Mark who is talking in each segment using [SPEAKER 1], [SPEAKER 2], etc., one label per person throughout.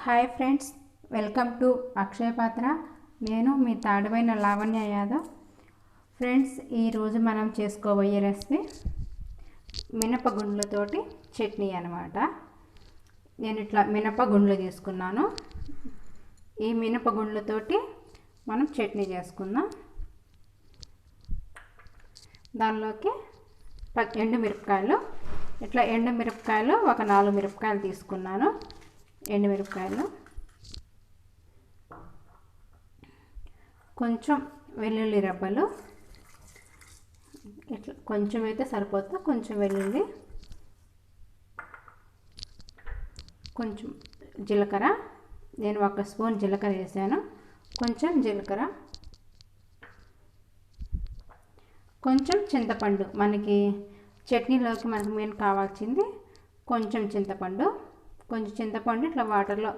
[SPEAKER 1] Hi friends, welcome to అక్షయ పాత్ర. నేను మీ తాడిపోయిన Lavanya Yadav. Friends, ఈరోజు మనం చేసుకోబోయే రెసిపీ మినపగుండ్లతోటి చట్నీ అనమాట. నేను ఇట్లా మినపగుండ్లు తీసుకున్నాను. ఈ మినపగుండ్లతోటి మనం చట్నీ చేసుకుందాం. దానిలోకి ఎండుమిరపకాయలు, ఇట్లా ఎండుమిరపకాయలు ఒక 4 మిరపకాయలు తీసుకున్నాను. ఎండుమిరపకాయలు, కొంచెం వెల్లుల్లి రెబ్బలు, ఇట్లా కొంచెం అయితే సరిపోతుంది. కొంచెం వెల్లుల్లి, కొంచెం జీలకర్ర, నేను 1 స్పూన్ జీలకర్ర వేసాను. కొంచెం జీలకర్ర, కొంచెం చింతపండు. మనకి చట్నీలోకి మనకు మెయిన్ కావాల్సింది కొంచెం చింతపండు. కొంచెం చింతపండు ఇట్లా వాటర్లో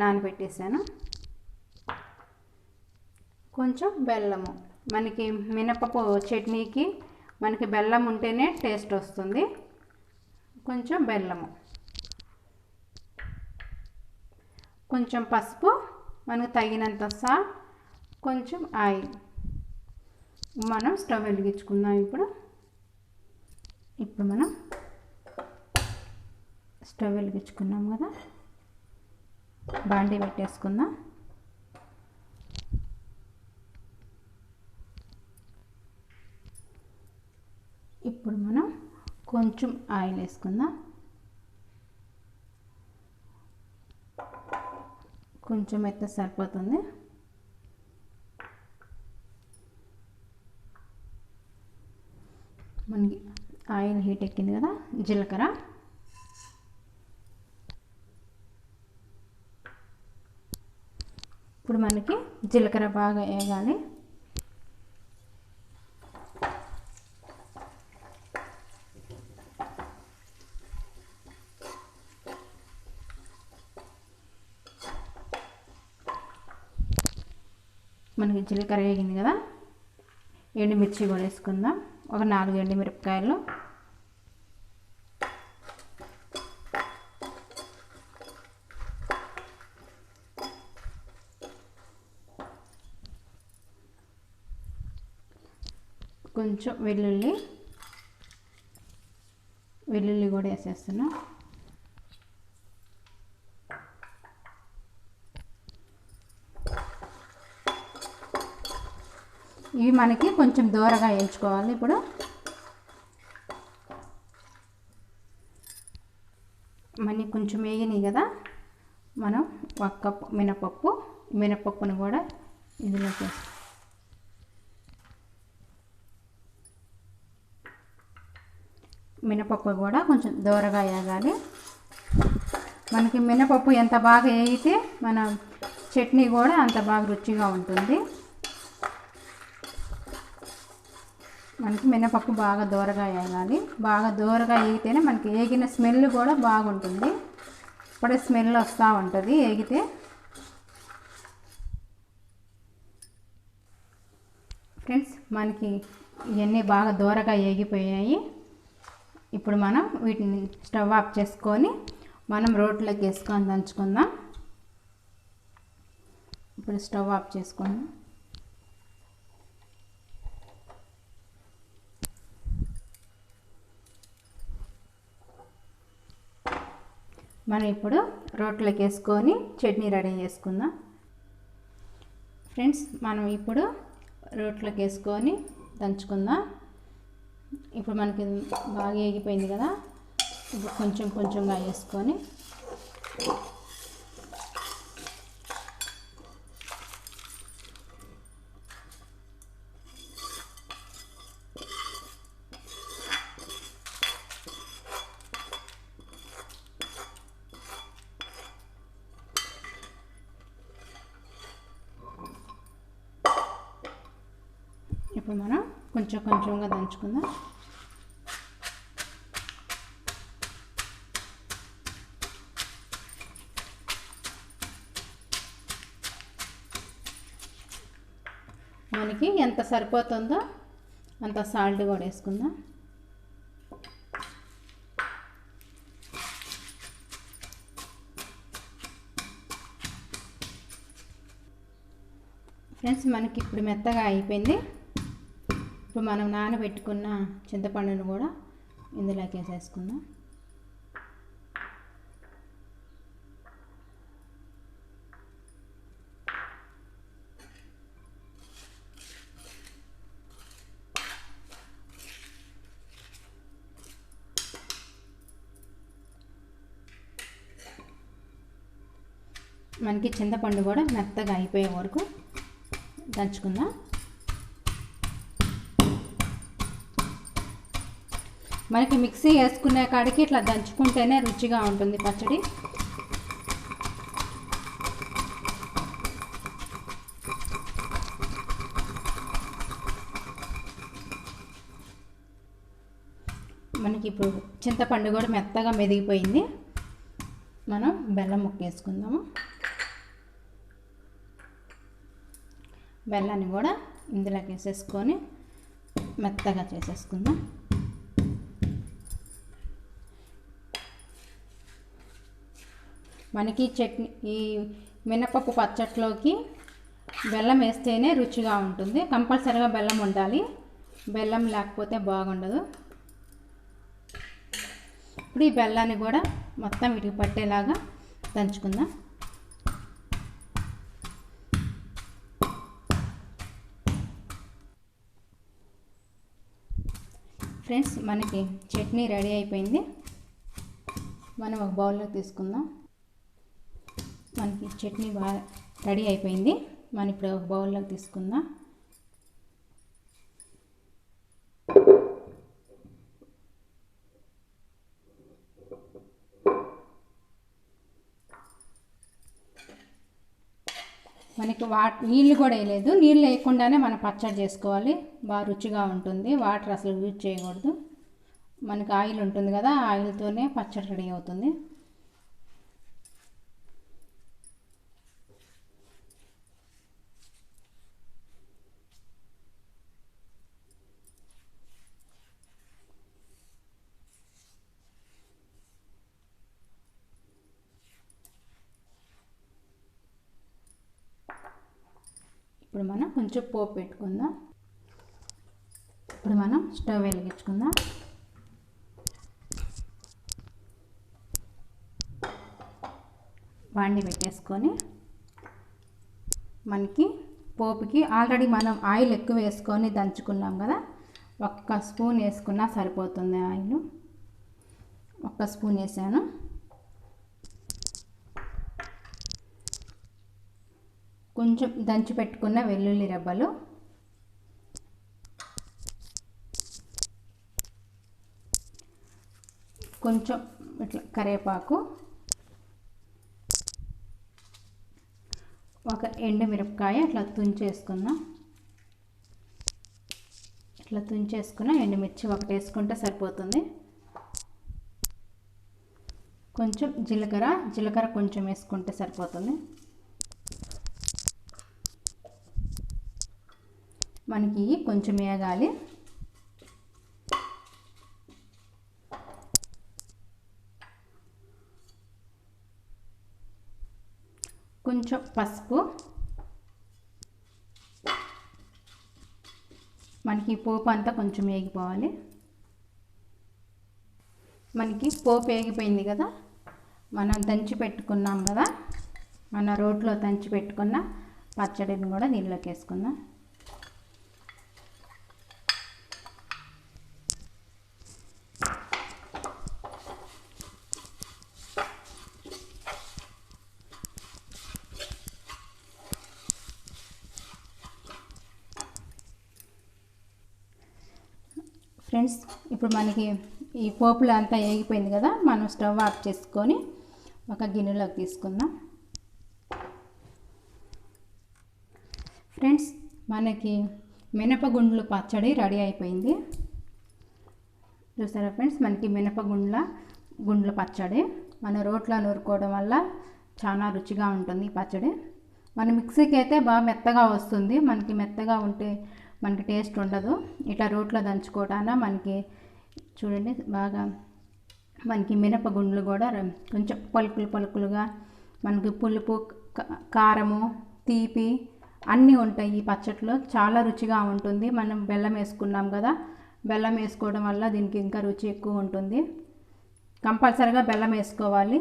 [SPEAKER 1] నానబెట్టేసాను. కొంచెం బెల్లము. మనకి మినపప్పు చట్నీకి మనకి బెల్లం ఉంటేనే టేస్ట్ వస్తుంది. కొంచెం బెల్లము, కొంచెం పసుపు, మనకు తగినంత సాల్ట్, కొంచెం ఆయిల్. మనం స్టవ్ వెలిగించుకుందాం. ఇప్పుడు మనం స్టవ్ వెలిగించుకున్నాం కదా, బాండీ పెట్టేసుకుందాం. ఇప్పుడు మనం కొంచెం ఆయిల్ వేసుకుందాం. కొంచెం అయితే సరిపోతుంది. మనకి ఆయిల్ హీట్ ఎక్కింది కదా, జీలకర్ర, ఇప్పుడు మనకి జీలకర్ర బాగా వేగాలి. మనకి జీలకర్ర వేగింది కదా, ఎండుమిర్చి కూడా వేసుకుందాం. ఒక 4 ఎండుమిరపకాయలు, కొంచెం వెల్లుల్లి కూడా వేసేస్తున్నాం. ఇవి మనకి కొంచెం దూరగా వేయించుకోవాలి. ఇప్పుడు మనకి కొంచెం వేగినాయి కదా, మనం 1 కప్పు మినపప్పును కూడా ఇందులో వేస్తాం. మినపప్పు కూడా కొంచెం దూరగా వేగాలి. మనకి మినపప్పు ఎంత బాగా వేగితే మన చట్నీ కూడా అంత బాగా రుచిగా ఉంటుంది. మనకి మినపప్పు బాగా దూరగా వేగాలి. బాగా దూరగా వేగితేనే మనకి వేగిన స్మెల్ కూడా బాగుంటుంది. ఇప్పుడే స్మెల్ వస్తూ ఉంటుంది వేగితే. ఫ్రెండ్స్, మనకి ఇవన్నీ బాగా దూరగా వేగిపోయాయి. ఇప్పుడు మనం వీటిని స్టవ్ ఆఫ్ చేసుకొని మనం రోట్లోకి వేసుకొని దంచుకుందాం. ఇప్పుడు స్టవ్ ఆఫ్ చేసుకుందాం. మనం ఇప్పుడు రోట్లోకి వేసుకొని చట్నీ రెడీ చేసుకుందాం. ఫ్రెండ్స్, మనం ఇప్పుడు రోట్లోకి వేసుకొని దంచుకుందాం. ఇప్పుడు మనకి బాగా వేగిపోయింది కదా, ఇప్పుడు కొంచెంగా వేసుకొని ఇప్పుడు మనం కొంచెంగా దంచుకుందాం. మనకి ఎంత సరిపోతుందో అంత సాల్ట్ కూడా వేసుకుందాం. ఫ్రెండ్స్ మనకి ఇప్పుడు మెత్తగా అయిపోయింది. ఇప్పుడు మనం నానబెట్టుకున్న చింతపండును కూడా ఇందులోకి వేసేసుకుందాం. మనకి చింతపండు కూడా మెత్తగా అయిపోయే వరకు దంచుకుందాం. మనకి మిక్సీ వేసుకునే కాడికి ఇట్లా దంచుకుంటేనే రుచిగా ఉంటుంది పచ్చడి. మనకి ఇప్పుడు చింతపండు కూడా మెత్తగా మెదిగిపోయింది. మనం బెల్లం ముక్క వేసుకుందాము. బెల్లాన్ని కూడా ఇందులోకి వేసేసుకొని మెత్తగా చేసేసుకుందాం. మనకి చట్నీ ఈ మినపప్పు పచ్చట్లోకి బెల్లం వేస్తేనే రుచిగా ఉంటుంది. కంపల్సరీగా బెల్లం ఉండాలి, బెల్లం లేకపోతే బాగుండదు. ఇప్పుడు ఈ బెల్లాన్ని కూడా మొత్తం వీటికి పట్టేలాగా దంచుకుందాం. ఫ్రెండ్స్ మనకి చట్నీ రెడీ అయిపోయింది. మనం ఒక బౌల్లో తీసుకుందాం. మనకి చట్నీ బాగా రెడీ అయిపోయింది. మనం ఇప్పుడు ఒక బౌల్లోకి తీసుకుందాం. మనకి నీళ్ళు కూడా వేయలేదు. నీళ్ళు వేయకుండానే మనం పచ్చడి చేసుకోవాలి, బాగా రుచిగా ఉంటుంది. వాటర్ అసలు యూజ్ చేయకూడదు. మనకి ఆయిల్ ఉంటుంది కదా, ఆయిల్తోనే పచ్చడి రెడీ అవుతుంది. ఇప్పుడు మనం కొంచెం పోపు పెట్టుకుందాం. ఇప్పుడు మనం స్టవ్ వెలిగించుకుందాం. వాడిని పెట్టేసుకొని మనకి పోపుకి ఆల్రెడీ మనం ఆయిల్ ఎక్కువ వేసుకొని దంచుకున్నాం కదా, ఒక్క స్పూన్ వేసుకున్నా సరిపోతుంది. ఆయిల్ ఒక్క స్పూన్ వేసాను. కొంచెం దంచి పెట్టుకున్న వెల్లుల్లి రెబ్బలు, కొంచెం ఇట్లా కరివేపాకు, ఒక ఎండుమిరపకాయ అట్లా తుంచేసుకున్నా. ఇట్లా తుంచేసుకున్న ఎండుమిర్చి ఒకటి వేసుకుంటే సరిపోతుంది. కొంచెం జీలకర్ర కొంచెం వేసుకుంటే సరిపోతుంది. మనకి కొంచెం వేగాలి. కొంచెం పసుపు, మనకి పోపు అంతా కొంచెం వేగిపోవాలి. మనకి పోపు వేగిపోయింది కదా, మనం దంచి పెట్టుకున్నాం కదా, మన రోట్లో దంచి పెట్టుకున్న పచ్చడిని కూడా దీనిలోకి వేసుకుందాం. ఫ్రెండ్స్ ఇప్పుడు మనకి ఈ పోపులో అంతా వేగిపోయింది కదా, మనం స్టవ్ ఆఫ్ చేసుకొని ఒక గిన్నెలోకి తీసుకుందాం. ఫ్రెండ్స్ మనకి మినపగుండ్లు పచ్చడి రెడీ అయిపోయింది. చూసారా ఫ్రెండ్స్, మనకి గుండ్ల పచ్చడి మన రోట్లో నూరుకోవడం వల్ల చాలా రుచిగా ఉంటుంది ఈ పచ్చడి. మన మిక్సీకి అయితే బాగా మెత్తగా వస్తుంది. మనకి మెత్తగా ఉంటే మనకి టేస్ట్ ఉండదు. ఇట్లా రోట్లో దంచుకోవటాన మనకి చూడండి బాగా మనకి మినపగుండ్లు కూడా కొంచెం పలుకులుగా మనకి పులుపు, కారము, తీపి అన్నీ ఉంటాయి ఈ పచ్చడిలో. చాలా రుచిగా ఉంటుంది. మనం బెల్లం వేసుకున్నాం కదా, బెల్లం వేసుకోవడం వల్ల దీనికి ఇంకా రుచి ఎక్కువ ఉంటుంది. కంపల్సరిగా బెల్లం వేసుకోవాలి.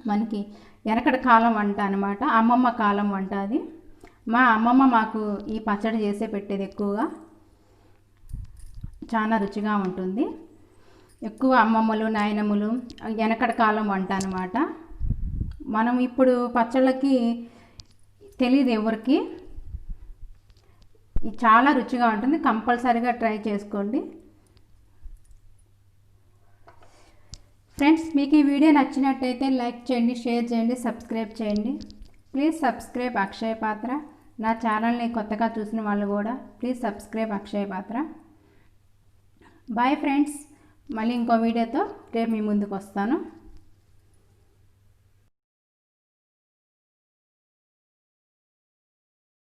[SPEAKER 1] మనకి వెనకటి కాలం వంట అనమాట, అమ్మమ్మ కాలం వంట అది. మా అమ్మమ్మ మాకు ఈ పచ్చడి చేసే పెట్టేది ఎక్కువగా. చాలా రుచిగా ఉంటుంది. ఎక్కువ అమ్మమ్మలు నాయనమ్మలు వెనకటి కాలం వంట అనమాట. మనం ఇప్పుడు పచ్చళ్ళకి తెలియదు ఎవరికి. చాలా రుచిగా ఉంటుంది. కంపల్సరీగా ట్రై చేసుకోండి ఫ్రెండ్స్. మీకు ఈ వీడియో నచ్చినట్టయితే లైక్ చేయండి, షేర్ చేయండి, సబ్స్క్రైబ్ చేయండి. ప్లీజ్ సబ్స్క్రైబ్ అక్షయ పాత్ర. నా ఛానల్ని కొత్తగా చూసిన వాళ్ళు కూడా please subscribe Akshaya Patra. Bye friends. మళ్ళీ ఇంకో వీడియోతో రేపు మీ ముందుకు వస్తాను.